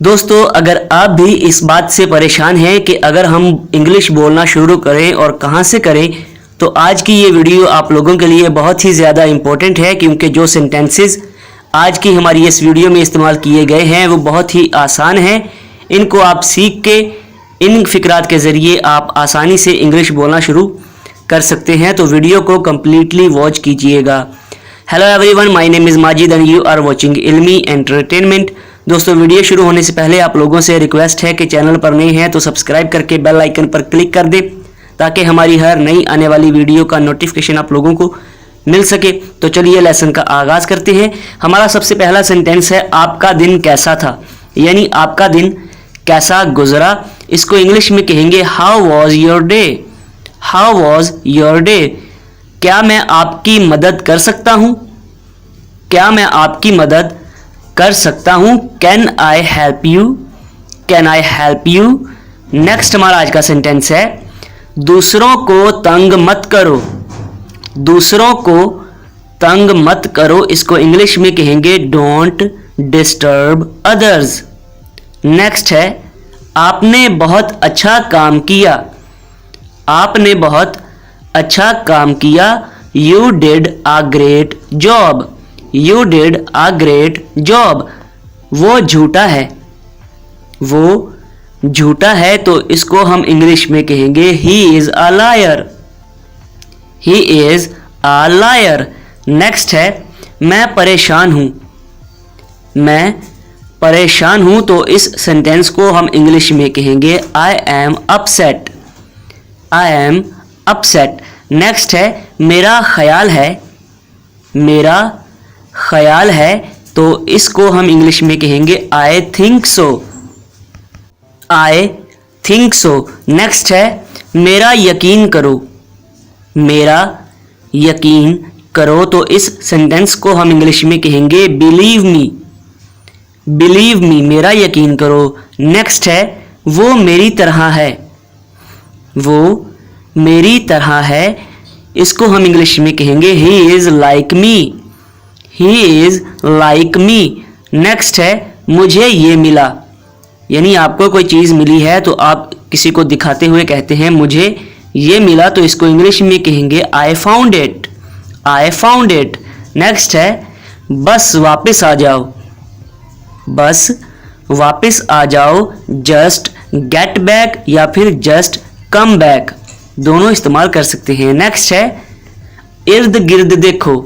दोस्तों, अगर आप भी इस बात से परेशान हैं कि अगर हम इंग्लिश बोलना शुरू करें और कहां से करें, तो आज की ये वीडियो आप लोगों के लिए बहुत ही ज़्यादा इम्पोर्टेंट है, क्योंकि जो सेंटेंसेस आज की हमारी इस वीडियो में इस्तेमाल किए गए हैं वो बहुत ही आसान हैं। इनको आप सीख के इन फ़िक्रात के ज़रिए आप आसानी से इंग्लिश बोलना शुरू कर सकते हैं। तो वीडियो को कम्प्लीटली वॉच कीजिएगा। Hello everyone, my name is Majid and you are watching Ilmi entertainment. दोस्तों, वीडियो शुरू होने से पहले आप लोगों से रिक्वेस्ट है कि चैनल पर नए हैं तो सब्सक्राइब करके बेल आइकन पर क्लिक कर दें, ताकि हमारी हर नई आने वाली वीडियो का नोटिफिकेशन आप लोगों को मिल सके। तो चलिए लेसन का आगाज़ करते हैं। हमारा सबसे पहला सेंटेंस है, आपका दिन कैसा था, यानी आपका दिन कैसा गुजरा। इसको इंग्लिश में कहेंगे how was your day. How was your day. क्या मैं आपकी मदद कर सकता हूँ? क्या मैं आपकी मदद कर सकता हूँ? Can I help you? Can I help you? Next हमारा आज का सेंटेंस है, दूसरों को तंग मत करो। दूसरों को तंग मत करो। इसको इंग्लिश में कहेंगे डोंट डिस्टर्ब अदर्स। नेक्स्ट है, आपने बहुत अच्छा काम किया। आपने बहुत अच्छा काम किया। You did a great job. You did a great job. वो झूठा है। वो झूठा है, तो इसको हम इंग्लिश में कहेंगे he is a liar. He is a liar. Next है, मैं परेशान हूं। मैं परेशान हूं, तो इस सेंटेंस को हम इंग्लिश में कहेंगे I am upset. I am upset. Next है, मेरा ख्याल है। मेरा ख्याल है, तो इसको हम इंग्लिश में कहेंगे I think so. I think so. Next है, मेरा यकीन करो। मेरा यकीन करो, तो इस सेंटेंस को हम इंग्लिश में कहेंगे बिलीव मी। बिलीव मी, मेरा यकीन करो। नेक्स्ट है, वो मेरी तरह है। वो मेरी तरह है, इसको हम इंग्लिश में कहेंगे he is like me. He is like me. Next है, मुझे ये मिला, यानी आपको कोई चीज़ मिली है तो आप किसी को दिखाते हुए कहते हैं मुझे ये मिला, तो इसको इंग्लिश में कहेंगे I found it. I found it. Next है, बस वापस आ जाओ। बस वापस आ जाओ। जस्ट गेट बैक या फिर जस्ट कम बैक, दोनों इस्तेमाल कर सकते हैं। नेक्स्ट है, इर्द गिर्द देखो,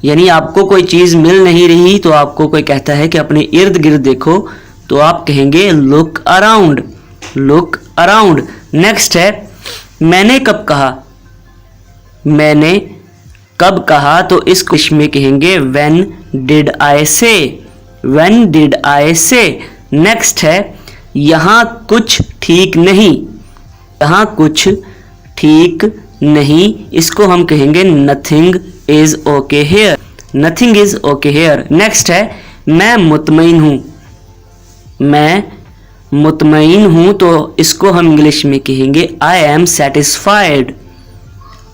यानी आपको कोई चीज़ मिल नहीं रही तो आपको कोई कहता है कि अपने इर्द गिर्द देखो, तो आप कहेंगे look around. Look around. Next है, मैंने कब कहा। मैंने कब कहा, तो इसको में कहेंगे व्हेन डिड आई से। व्हेन डिड आई से। नेक्स्ट है, यहाँ कुछ ठीक नहीं। यहाँ कुछ ठीक नहीं, इसको हम कहेंगे nothing is okay hair. Nothing is okay hair. Next है, मैं मुतमईन हूँ। मैं मुतमईन हूँ, तो इसको हम इंग्लिश में कहेंगे I am satisfied.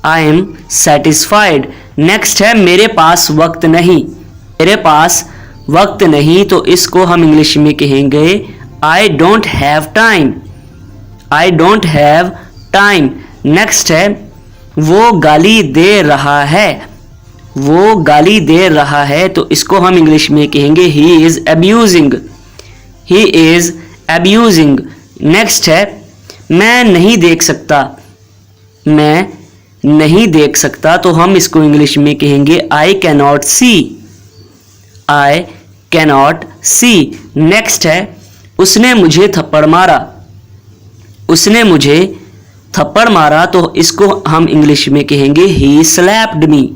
I am satisfied. Next है, मेरे पास वक्त नहीं। मेरे पास वक्त नहीं, तो इसको हम इंग्लिश में कहेंगे I don't have time. I don't have time. Next है, वो गाली दे रहा है। वो गाली दे रहा है, तो इसको हम इंग्लिश में कहेंगे he is abusing. He is abusing. Next है, मैं नहीं देख सकता। मैं नहीं देख सकता, तो हम इसको इंग्लिश में कहेंगे I cannot see. I cannot see. Next है, उसने मुझे थप्पड़ मारा। उसने मुझे थप्पड़ मारा, तो इसको हम इंग्लिश में कहेंगे ही स्लैप्ड मी।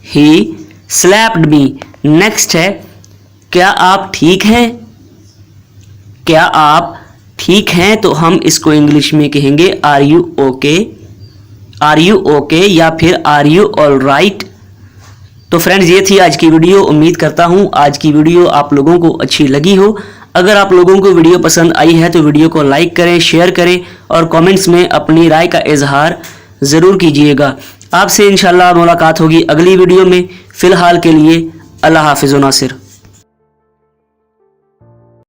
ही स्लैप्ड मी। नेक्स्ट है, क्या आप ठीक हैं। क्या आप ठीक हैं, तो हम इसको इंग्लिश में कहेंगे are you okay. Are you okay या फिर आर यू ऑल राइट। तो फ्रेंड्स, ये थी आज की वीडियो। उम्मीद करता हूँ आज की वीडियो आप लोगों को अच्छी लगी हो। अगर आप लोगों को वीडियो पसंद आई है तो वीडियो को लाइक करें, शेयर करें और कमेंट्स में अपनी राय का इजहार ज़रूर कीजिएगा। आपसे इंशाल्लाह मुलाकात होगी अगली वीडियो में। फ़िलहाल के लिए अल्लाह हाफ़िज़ व नासिर।